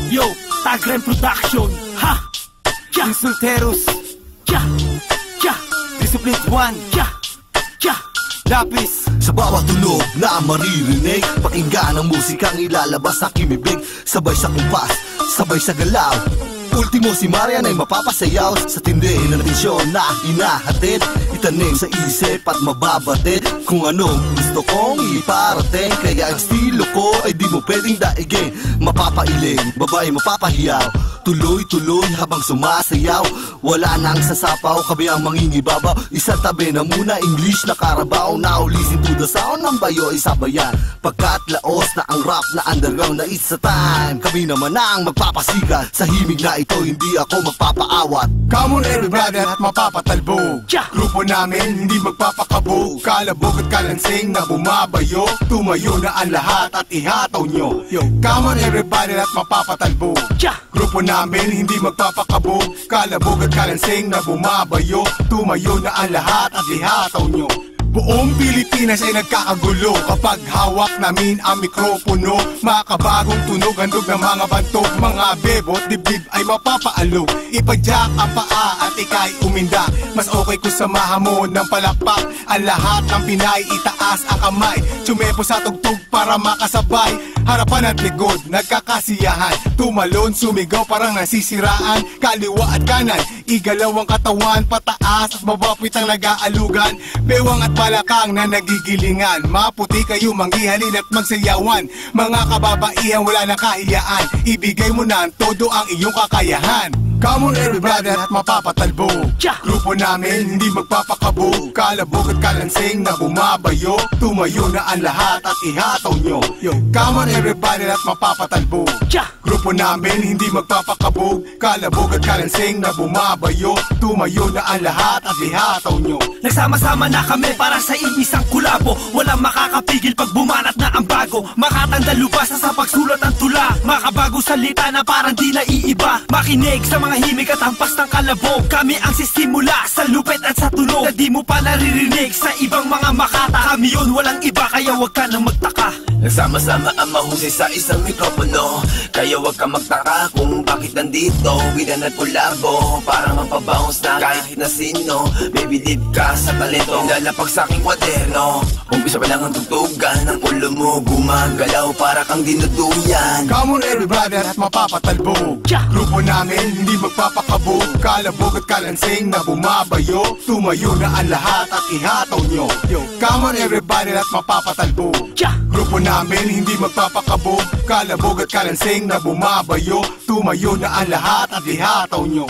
Yo, Tagren Production. Ha! Kya! Insulteros. Kya! Kya! Discipline 1. Kya! Kya! Lapis. Sa bawat tunog na maririnig, pakinggan ang musikang ilalabas sa kimibig. Sabay sa kumpas, sabay sa galaw. Ultimo si Marian ay mapapasayaw sa tindi ng tensyon na hinahatid. Itanim sa isip at mababatid kung anong gusto kong iparating. Kaya ang estilo ko ay di mo pwedeng daigin. Mapapailing, babae mapapahiyaw. Tuloy-tuloy habang sumasayaw. Wala nang sasapaw, kami ang mangingibabaw. Isang tabi na muna, English na Carabao. Now listen to the sound ng bayo ay sabayan. Pagkat laos na ang rap na underground na it's a time. Kami naman ang magpapasikat. Sa himig na ito, hindi ako magpapaawat. Come on everybody at mapapatalbo. Grupo namin, hindi magpapakabo. Kalabog at kalansing na bumabayo. Tumayo na ang lahat at ihataw nyo. Come on everybody at mapapatalbo. Grupo namin, hindi magpapakabo. Kalabog at kalansing na bumabayo. Tumayo na ang lahat at ihataw nyo. Buong Pilipinas ay nagkakagulo kapag hawak namin ang mikropono. Makabagong tunog, handog ng mga bantog. Mga bebot, dibdib ay mapapaalog. Ipadyak ang paa at ikay uminda. Mas okay kung samahan mo ng palakpak. Ang lahat ng Pinay, itaas ang kamay. Tsumepo sa tugtog para makasabay. Harapan at likod, nagkakasiyahan. Tumalon, sumigaw, parang nasisiraan. Kaliwa at kanan, igalaw ang katawan. Pataas at mabapit ang nag-aalugan. Bewang at balakang na nagigilingan. Maputi kayo, manghihalin at magsayawan. Mga kababaihan, wala na kahiyaan. Ibigay mo na todo ang iyong kakayahan. Come on everybody at mapapatalbo. Grupo namin, hindi magpapakabo. Kalabog at kalansing na bumabayo. Tumayo na ang lahat at ihataw nyo. Come on everybody at mapapatalbo. Grupo namin, hindi magpapakabo. Kalabog at kalansing na bumabayo. Tumayo na ang lahat at ihataw nyo. Nagsama-sama na kami para sa iisang kulabo. Walang makakapigil pag bumanat na ang bago. Makatandang lubasa sa pagsulat ng tula. Makabago salita na parang di naiiba. Makinig sa mga himig at hampas ng kalabog. Kami ang sisimula sa lupit at sa tunog na di mo pa naririnig sa ibang mga makata. Kami yun, walang iba, kaya wag ka nang magtaka. Nagsama-sama ang mahusay sa isang mikropono. Kaya wag ka magtaka kung bakit nandito. Bilan at kulabo para mapabounce na kahit na sino. May bilib ka sa talento, lalapag sa aking kwaderno. Umpisa pa lang ang tugtugan, ang ulo mo gumagalaw para kang dinuduyan. Come on everybody at mapapatalbo. Grupo namin, hindi magpapakabo. Kalabog at kalansing na bumabayo. Tumayo na ang lahat at ihataw nyo. Come on everybody at mapapatalbo. Grupo namin, hindi magpapakabo. Kalabog at kalansing na bumabayo. Tumayo na ang lahat at ihataw nyo.